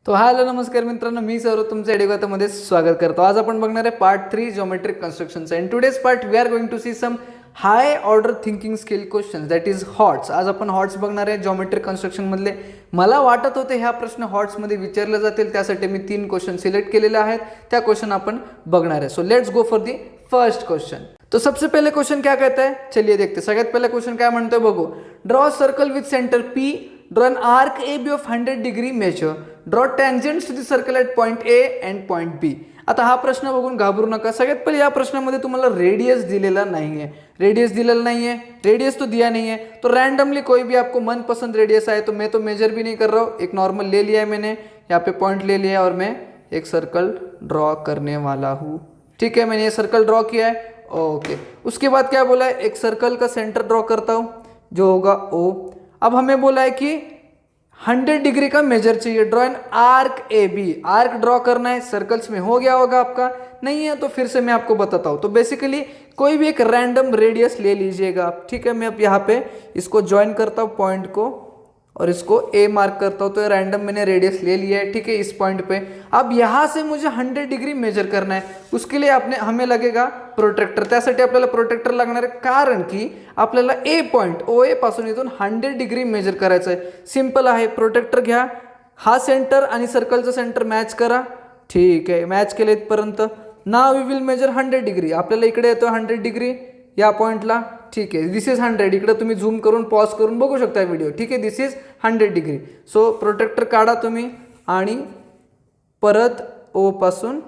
तो हॅलो नमस्कार मित्रांनो, मी सौरभ तुमचं एडिगोतामध्ये स्वागत करतो। आज आपण बघणार आहे पार्ट 3 ज्योमेट्रिक कन्स्ट्रक्शनचा। In today's part we are going to see some high order thinking skill questions, that is HOTS. आज आपण हॉट्स बघणार आहे ज्योमेट्रिक कन्स्ट्रक्शन मधले। मला वाटत होते ह्या प्रश्न हॉट्स मध्ये विचारले जातील, त्यासाठी मी 3 क्वेश्चन सिलेक्ट केलेले आहेत। त्या क्वेश्चन आपण बघणार आहे। So let's go for the first question. तो सबसे पहले क्वेश्चन क्या कहता है, चलिए देखते। सगळ्यात पहला क्वेश्चन काय म्हणतोय बघू। Draw circle with centre P, draw an arc AB of 100 degree measure, draw tangents to the circle at point A and point B। आता हा प्रश्न बघून घाबरू नका। सगळ्यात पहिले या प्रश्नामध्ये तुम्हाला रेडियस दिलेला नाहीये, रेडियस दिलेला नाहीये, रेडियस तो दिया नहीं है। तो रैंडमली कोई भी आपको मनपसंद रेडियस आए, तो मैं तो मेजर भी नहीं कर रहा हूँ, एक नॉर्मल ले लिया है मैंने, यहाँ पे पॉइंट ले लिया है और मैं एक सर्कल ड्रॉ करने वाला हूँ। ठीक है, मैंने ये सर्कल ड्रॉ किया है। ओके, उसके बाद क्या बोला है, एक सर्कल का सेंटर ड्रॉ करता हूँ जो होगा O। अब हमें बोला है कि 100 डिग्री का मेजर चाहिए, draw an arc A B. Arc draw करना है, सर्कल्स में हो गया होगा आपका, नहीं है तो फिर से मैं आपको बताता हूँ। तो बेसिकली कोई भी एक रैंडम रेडियस ले लीजिएगा आप। ठीक है, मैं अब यहाँ पे इसको ज्वाइन करता हूँ पॉइंट को और इसको ए मार्क करता हूँ। तो रैंडम मैंने रेडियस ले लिया है, ठीक है, इस पॉइंट पे। अब यहाँ से मुझे 100 डिग्री मेजर करना है, उसके लिए हमें लगेगा प्रोटेक्टर। त्यासाठी आपल्याला प्रोटेक्टर लागणार आहे, कारण की आपल्याला ए पॉइंट OA पासून इथून 100 डिग्री मेजर करायचं आहे। सिंपल आहे, प्रोटेक्टर घ्या, हा सेंटर आणि सर्कलचं सेंटर मॅच करा। ठीक आहे, मॅच केले इथपर्यंत। नाव वी विल मेजर 100 डिग्री। आपल्याला इकडे येतो 100 डिग्री या पॉइंटला। ठीक आहे, दिस इज 100। इकडे तुम्ही झूम करून पॉज करून बघू शकता व्हिडिओ। ठीक आहे, दिस इज 100 डिग्री। सो प्रोटेक्टर काढा तुम्ही आणि परत O पासून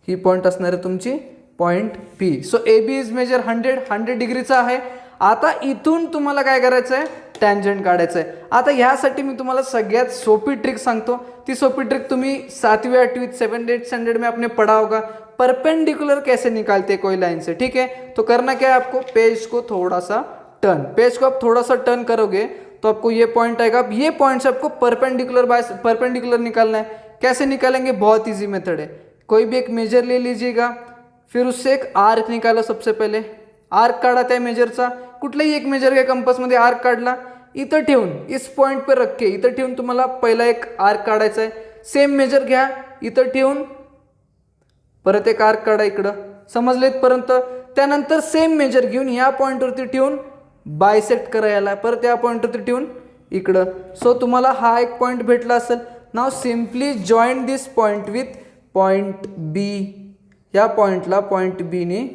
ही पॉइंट असणार आहे तुमची point P। So AB is measure 100 डिग्रीचा आहे। आता इथून तुम्हाला काय करायचं आहे, टँजंट काढायचं आहे। आता ह्यासाठी मी तुम्हाला सगळ्यात सोपी ट्रिक सांगतो। ती सोपी ट्रिक तुम्ही 7वीं 8वीं 7th 8th स्टैंडर्ड में आपने पढ़ा होगा। परपेंडिकुलर कैसे निकालते कोई लाइन से, ठीक है। तो करना क्या है आपको, पेज को थोड़ा सा टर्न, पेज को आप थोड़ा सा टर्न करोगे तो आपको ये पॉइंट आएगा। अब ये पॉइंट से आपको परपेंडिकुलर निकालना है। कैसे निकालेंगे, बहुत ईजी मेथड है। कोई भी एक मेजर ले लीजिएगा, फिर उससे एक आर्क निकालो। सबसे पहले आर्क काढा त्या मेजरचा, कुठलाही एक मेजर घ्या, कंपासमध्ये आर्क काढला, इथं ठेवून इस पॉइंट पे रख के इथं ठेवून तुम्हाला पहिला एक आर्क काढायचा आहे। सेम मेजर घ्या, इथं ठेवून परत एक आर्क काढा इकडं, समजले इथपर्यंत। त्यानंतर सेम मेजर घेऊन या पॉइंटवरती ठेवून बायसेक्ट करा याला, परत या पॉइंटवरती ठेवून इकडं। सो तुम्हाला हा एक पॉइंट भेटला असेल। Now simply join this point with point B। या पॉइंटला पॉइंट B ने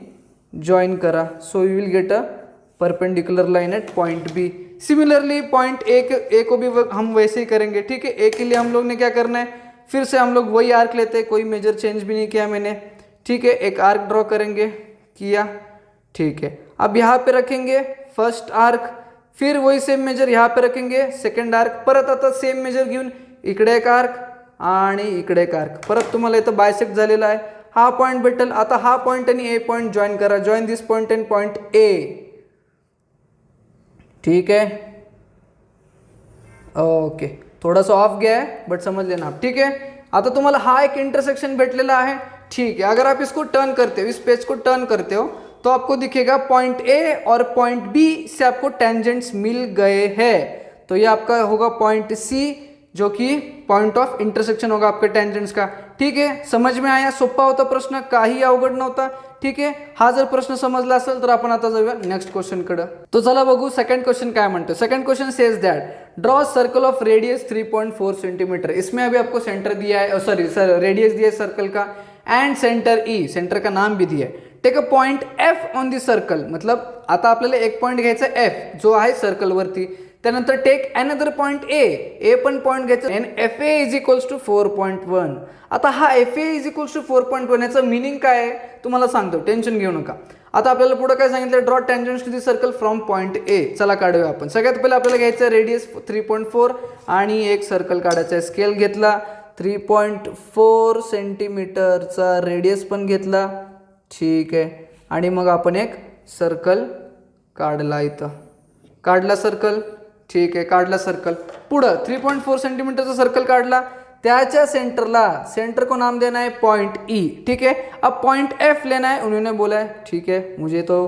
ज्वाइन करा। So you will get a perpendicular line at point B। Similarly point A को भी हम वैसे ही करेंगे। ठीक है, A के लिए हम लोग ने क्या करना है, फिर से हम लोग वही आर्क लेते हैं, कोई मेजर चेंज भी नहीं किया मैंने। ठीक है, एक आर्क ड्रॉ करेंगे, किया। ठीक है, अब यहाँ पे रखेंगे फर्स्ट आर्क, फिर वही सेम मेजर यहाँ पे रखेंगे सेकंड आर्क, परत आता सेम मेजर घेऊन इकडे एक आर्क आणि इकडे एक आर्क, परत तुम्हाला इथं बायसेक्ट झालेला आहे, हा पॉइंट भेटेल। आता हा पॉइंट आणि ए पॉइंट जॉइन करा, join this point end point A। ठीक है, ओके, थोड़ा सा ऑफ गया है बट समझ लेना आप। ठीक है, आता तुम्हाला हा एक इंटरसेक्शन भेटलेला आहे। ठीक है, अगर आप इसको टर्न करते हो, इस पेज को टर्न करते हो, तो आपको दिखेगा पॉइंट A और पॉइंट B से आपको टेंजेंट्स मिल गए हैं। तो ये आपका होगा पॉइंट C, जो कि पॉइंट ऑफ इंटरसेक्शन होगा आपके टेंजेंट्स का। ठीक है, समझ में आया, सोपा होता प्रश्न, काही अवघड नव्हता। ठीक आहे, हा जर प्रश्न समजला असेल तर आपण आता जाऊया नेक्स्ट क्वेश्चन कडे। तो चला बघू सेकंड क्वेश्चन काय म्हणतो। Second question says that draw circle of radius 3.4 centimetre. इसमें अभी आपको सेंटर दिया है, सॉरी सर, रेडियस दिया है सर्कल का, एंड सेंटर E, सेंटर का नाम भी दिया है। Take a point F on the circle. मतलब आता आपल्याला एक पॉइंट घ्यायचा F जो आहे सर्कल वरती, त्यानंतर टेक अनदर पॉइंट A पण पॉइंट घ्यायचा, and FA is equals to 4.1। आता हा FA इज इक्वल्स टू 4.1 याचा मीनिंग काय आहे तुम्हाला सांगतो, टेन्शन घेऊ नका। आता आपल्याला पुढे काय सांगितलं, draw tangents to the circle from point A। चला काढूया आपण। सगळ्यात पहिले आपल्याला घ्यायचं रेडियस 3.4 आणि एक सर्कल काढायचा आहे। स्केल घेतला, 3.4 सेंटीमीटरचा रेडियस पण घेतला। ठीक आहे, आणि मग आपण एक सर्कल काढला, इथं काढला सर्कल। ठीक आहे, काढला सर्कल, पुढं 3.4 सेंटीमीटरचा सर्कल काढला, त्याच्या सेंटरला, सेंटर को नाम देना है पॉइंट E। ठीक है, अब पॉइंट F लेना है, उन्होंने बोला है। ठीक है, मुझे तो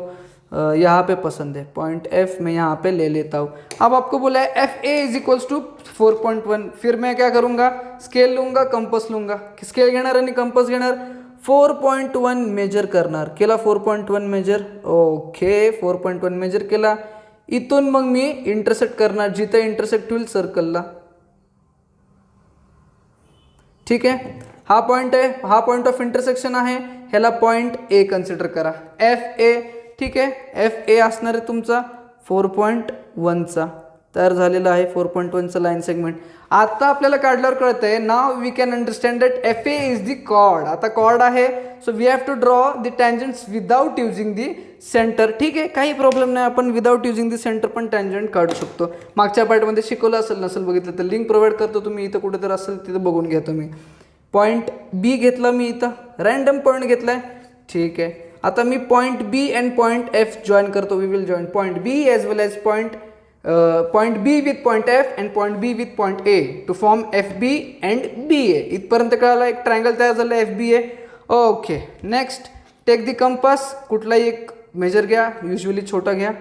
यहाँ पे पसंद है, पॉइंट एफ मैं यहाँ पे ले लेता हूँ। अब आपको बोला है F A is equals to 4.1, फिर मैं क्या करूँगा, स्केल लूँगा, कंपस लूँगा, स्केल घेणार आणि कंपस घेणार, 4.1 मेजर करणार, केला 4.1 मेजर, ओके 4.1 मेजर केला, इथून मग मी इंटरसेक्ट करणार जिथे इंटरसेक्ट होईल सर्कलला, ठीक आहे, हा पॉईंट आहे, हा पॉईंट ऑफ इंटरसेक्शन आहे, ह्याला पॉईंट ए कन्सिडर करा, एफ ए, ठीक आहे, एफ ए असणार आहे तुमचा 4.1चा तयार झालेला आहे, 4.1चा लाईन सेगमेंट. आता आपल्याला काढल्यावर कळत आहे, now we can understand that F A is the chord, आता कॉर्ड आहे, so we have to draw the tangents without using the centre, ठीक आहे, काही प्रॉब्लेम नाही, आपण विदाउट युजिंग दी सेंटर पण टँजंट काढू शकतो. मागच्या पार्टमध्ये शिकवलं असेल, नसेल बघितलं तर लिंक प्रोव्हाइड करतो, तुम्ही इथं कुठे तर असेल तिथं बघून घ्या तुम्ही. पॉईंट बी घेतला मी इथं, रँडम पॉईंट घेतलाय, ठीक आहे. आता मी point B and point F join करतो, we will join point B as well as point B with point F and point B with point A to form F B and B A. इथपर्यंत कळाला, एक triangle तयार झालं F B A. Okay, next take the compass, कुठलाही एक major घ्या, usually छोटा घ्या,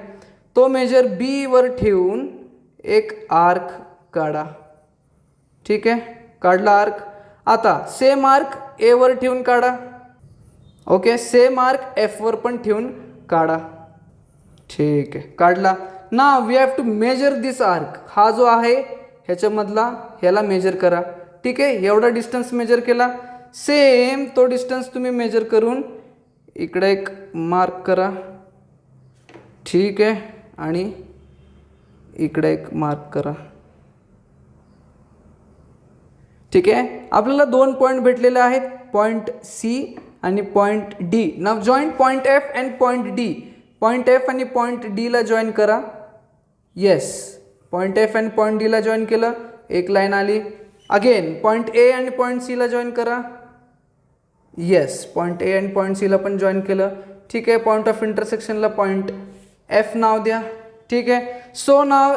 तो मेजर बी वर ठेवून एक आर्क काढा, ठीक आहे, काढला आर्क. आता सेम आर्क ए वर ठेवून काढा, ओके, सेम आर्क एफ वर पण ठेवून काढा, ठीक आहे, काढला. Now we have to measure this arc, हा जो आहे ह्याच्यामधला ह्याला मेजर करा, ठीक आहे, एवढा डिस्टन्स मेजर केला, सेम तो डिस्टन्स तुम्ही मेजर करून इकडे एक मार्क करा, ठीक आहे, आणि इकडे एक मार्क करा, ठीक आहे. आपल्याला दोन पॉईंट भेटलेले आहेत, पॉईंट सी आणि point D. Now joint point F and point D, point F आणि पॉईंट डीला जॉईन करा, yes, point F and point डीला जॉईन केलं, एक लाईन आली. अगेन पॉईंट ए आणि पॉईंट सीला जॉईन करा, येस, पॉईंट ए आणि पॉईंट सीला पण जॉईन केलं, ठीक आहे. पॉईंट ऑफ इंटरसेक्शनला पॉईंट एफ नाव द्या, ठीक आहे. सो नाव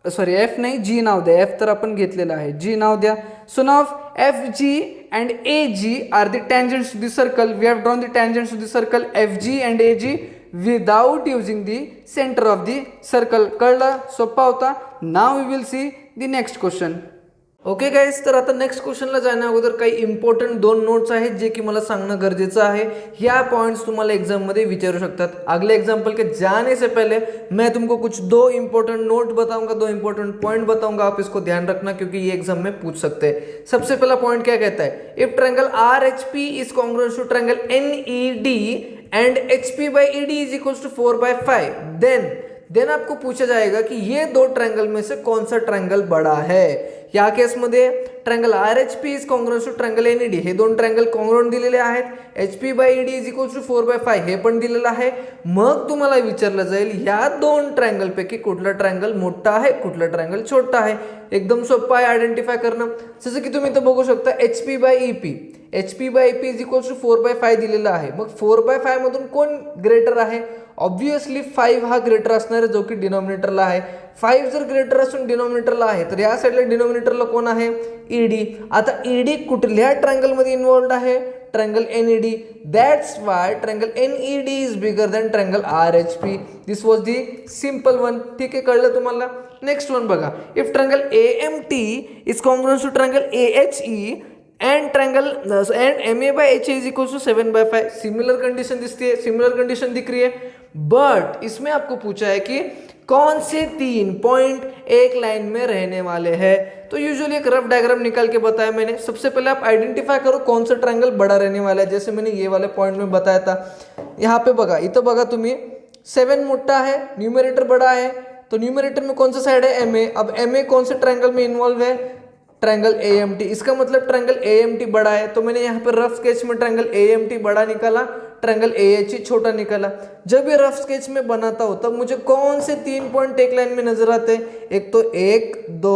सॉरी एफ नाही, जी नाव द्या, एफ तर आपण घेतलेलं आहे, जी नाव द्या. So now F G and A G are the tangents to the circle, we have drawn the tangents to the circle F G and A G without using the centre of the circle. कळलं, सोपा होता. Now we will see the next question. Okay guys, तर आता next क्वेश्चनला जाण्या अगोदर काही important दोन notes आहेत जे की मला सांगणं गरजेचं आहे. ह्या पॉइंट्स तुम्हाला एग्जाममध्ये विचारू शकतात. अगले एग्जाम्पल के जाने से पहले मैं तुमको कुछ दो इंपॉर्टेंट नोट बताऊंगा, दो इंपॉर्टेंट पॉइंट बताऊंगा, आप इसको ध्यान रखना क्योंकि ये एग्जाम में पूछ सकते हैं. सबसे पहला पॉइंट क्या कहता है, if triangle R H P is congruent to triangle N E D and H P by E D is equals to 4/5, then आपको पूछा जाएगा कि ये दो ट्रायंगल में से कौन सा ट्रायंगल बड़ा है. या केसमध्ये triangle R H P is congruent to triangle N E D, हे दोन ट्रायंगल कॉन्ग्रुएंट दिलेले आहेत. H P by E D is equals to 4/5 हे पण दिलेलं आहे. मग तुम्हाला विचारलं जाईल या दोन ट्रायंगल पैकी कुठला ट्रायंगल मोठा आहे, कुठला ट्रायंगल छोटा आहे. एकदम सोपं आहे आयडेंटिफाय करणं. जसं की तुम्ही इथं बघू शकता H P by E P, H P by E P is equals to 4/5 दिलेला आहे. मग 4/5 मधून कोण ग्रेटर आहे, ऑब्विसली 5 हा ग्रेटर असणार आहे जो की डिनॉमिनेटरला आहे. 5 जर ग्रेटर असून डिनॉमिनेटरला आहे तर या साईडला डिनॉमिनेटरला कोण आहे, ईडी. आता ईडी कुठल्या ट्रायंगलमध्ये इन्व्हॉल्ड आहे, triangle NED. That's why triangle NED is bigger than triangle R H P. This was the simple one. ठीक आहे, कळलं तुम्हाला. नेक्स्ट वन बघा, if triangle A M T is congruent to triangle A H E and M A by H is equals to 7/5. Similar condition दिखती है, similar condition दिख रही है. बट इसमें आपको पूछा है कि कौन से 3 पॉइंट एक लाइन में रहने वाले हैं. तो यूजुअली एक रफ डायग्राम निकाल के बताया मैंने. सबसे पहले आप आइडेंटिफाई करो कौन सा ट्रायंगल बड़ा रहने वाला है. जैसे मैंने ये वाले पॉइंट में बताया था. यहाँ पे बघा, इथं बघा तुम्ही 7 मोटा है, न्यूमरेटर बड़ा है, तो न्यूमरेटर में कौन सा साइड है, एम ए. अब एम ए कौन से ट्रायंगल में इन्वॉल्व है, ट्रायंगल ए एम टी. इसका मतलब ट्रायंगल ए एम टी बड़ा है. तो मैंने यहाँ पे रफ स्केच में ट्रायंगल ए एम टी बड़ा निकाला, ट्रायंगल ए एच ई छोटा निकाला. जब ये रफ स्केच में बनाता हो तब मुझे कौन से 3 पॉइंट एक लाइन में नजर आते हैं, एक तो 1 2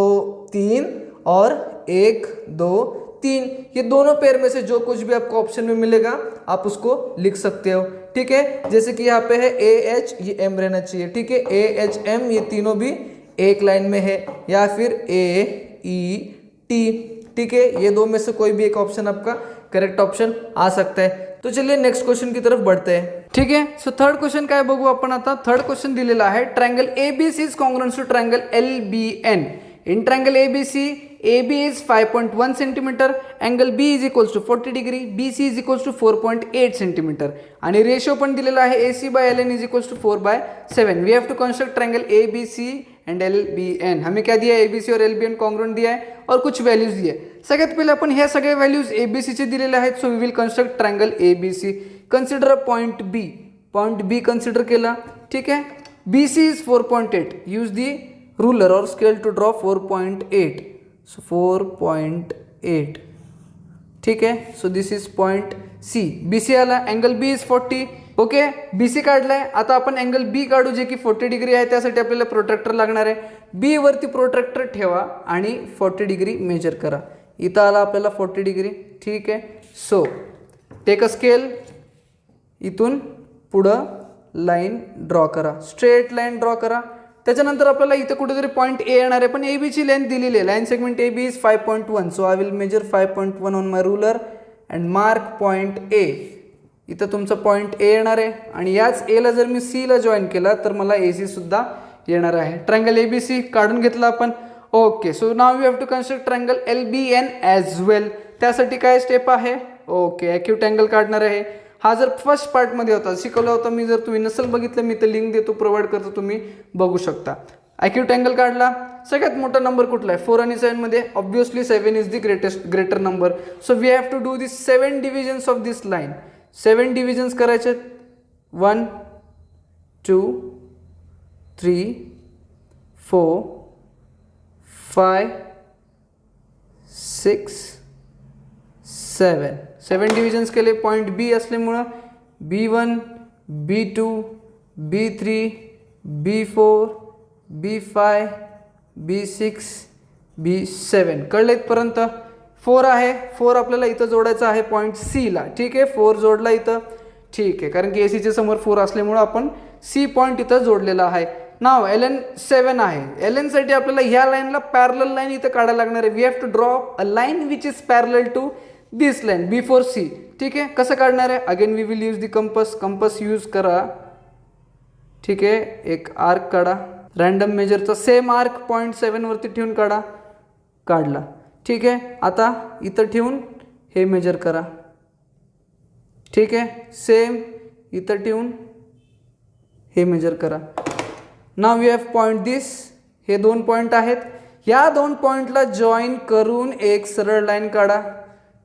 3 और 1 2 3. ये दोनों पेयर में से जो कुछ भी आपको ऑप्शन में मिलेगा आप उसको लिख सकते हो. ठीक है, जैसे कि यहाँ पे है ए एच, ये एम रहना चाहिए. ठीक है, ए एच एम ये तीनों भी एक लाइन में है, या फिर ए ई टी. ठीक है, ये दो में से कोई भी एक ऑप्शन आपका करेक्ट ऑप्शन आ सकता है. तो चलिए नेक्स्ट क्वेश्चन की तरफ बढ़ते हैं. ठीक है. सो थर्ड क्वेश्चन काय बघू आपण आता. थर्ड क्वेश्चन दिलेला आहे triangle ABC is congruent to triangle LBN. In triangle ABC, AB is 5.1 centimeter, angle B is equals to 40 degree, BC is equals to 4.8 centimeter. आणि रेशियो पण दिलेला आहे AC by LN is equals to 4/7. We have to construct triangle ABC and LBN. हमें क्या दिया है, ABC और LBN congruent दिया है और कुछ वैल्यूज दिए. सगळ्यात पहिले आपण ह्या सगळ्या व्हॅल्यूज ABC चे दिलेले आहेत. So we will construct triangle ABC. Consider a point B. Point B consider केला. ठीक आहे. BC is 4.8. Use the ruler or scale to draw 4.8. so 4.8. ठीक है. So this is point C. BC आला. Angle B is 40. Okay. BC काढलाय. आता आपण angle B काढू जे की 40 डिग्री आहे. त्यासाठी आपल्याला प्रोट्रॅक्टर लागणार आहे. B वरती प्रोट्रॅक्टर ठेवा आणि 40 डिग्री मेजर करा. इथं आला आपल्याला 40 डिग्री. ठीक आहे. So take a scale. इथून पुढं लाईन ड्रॉ करा. स्ट्रेट लाईन ड्रॉ करा. त्याच्यानंतर आपल्याला इथे कुठेतरी पॉईंट ए येणार आहे. पण AB ची लेंथ दिलेली आहे. Line segment AB is 5.1. So I will measure 5.1 on my ruler and mark point A. इथं तुमचा पॉईंट ए येणार आहे आणि याच एला जर मी C ला जॉईन केला तर मला AC सुद्धा येणार आहे. ट्रायंगल ABC काढून घेतला आपण. Okay. So now you have to construct triangle LBN as well. त्यासाठी काय स्टेप आहे. ओके. ॲक्यूट अँगल काढणार आहे. हा जर फर्स्ट पार्टमध्ये होता, शिकवला होता मी. जर तुम्ही नसेल बघितलं मी तर लिंक देतो, प्रोव्हाइड करतो, तुम्ही बघू शकता. ॲक्यूट अँगल काढला. सगळ्यात मोठा नंबर कुठला आहे 4 आणि 7 मध्ये. Obviously 7 is the greater number. So we have to do this 7 divisions of this line. 7 divisions करायचे. 1 2 3 4 5 6 7. 7 डिव्हिजन्स केले. पॉईंट B असल्यामुळं B1 B2 B3 B4 B5 B6 B7. कळलं इथपर्यंत. 4 आहे. 4 आपल्याला इथं जोडायचं आहे पॉईंट C ला. ठीक आहे. 4 जोडला इथं. ठीक आहे. कारण की AC च्या समोर 4 असल्यामुळं आपण C पॉईंट इथं जोडलेला आहे. नाव LN 7 आहे. LN साठी आपल्याला ह्या लाईनला पॅरलल लाईन इथं काढायला लागणार आहे. We have to draw a line which is parallel to this line before C. ठीक आहे. कसं काढणार आहे. Again we will use the compass. Compass use करा. ठीक आहे. एक आर्क काढा. रँडम मेजरचा सेम आर्क पॉईंट 7 वरती ठेवून काढा. काढला. ठीक आहे. आता इथं ठेवून हे मेजर करा. ठीक आहे. सेम इथं ठेवून हे मेजर करा. नाव यू हॅव पॉईंट दिस. हे 2 पॉईंट आहेत. या 2 पॉईंटला जॉईन करून एक सरळ लाईन काढा.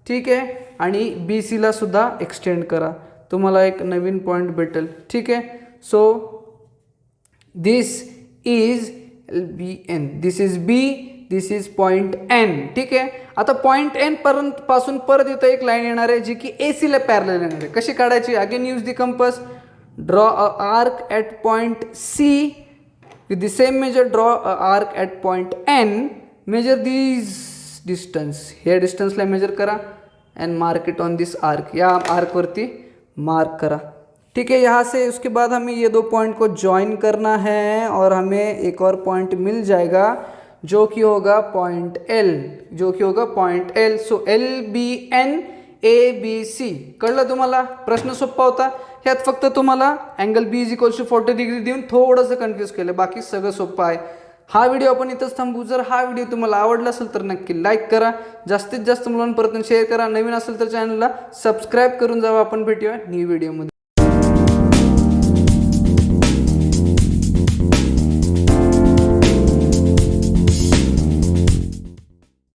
ठीक आहे. आणि BC ला सुद्धा एक्सटेंड करा. तुम्हाला एक नवीन पॉईंट भेटेल. ठीक आहे. So this is LBN. This is B. This is point N. ठीक आहे. आता पॉईंट N पासून परत इथं एक लाईन येणार आहे जी की AC ला पॅरलल येणार आहे. कशी काढायची. Again use the compass. Draw a arc at point C. with the same measure draw a arc at point N. measure these distance. here distance ला measure करा and mark it on this arc. या arc वरती mark करा. ठीक है. यहाँ से उसके बाद हमें ये 2 पॉइंट को ज्वाइन करना है और हमें एक और पॉइंट मिल जाएगा जो कि होगा पॉइंट L. जो कि होगा point L. So LBN ABC. कळलं तुम्हाला. प्रश्न सोपा होता. ह्यात फक्त तुम्हाला angle B is equals to 40 degree देऊन थोडंसं कन्फ्यूज केलं. बाकी सगळं सोपं आहे. हा व्हिडिओ आपण इथंच थांबू. जर हा व्हिडिओ तुम्हाला आवडला असेल तर नक्की लाईक करा. जास्तीत जास्त मुलांपर्यंत शेअर करा. नवीन असेल तर चॅनलला सबस्क्राईब करून जावा. आपण भेटूया न्यू व्हिडिओमध्ये.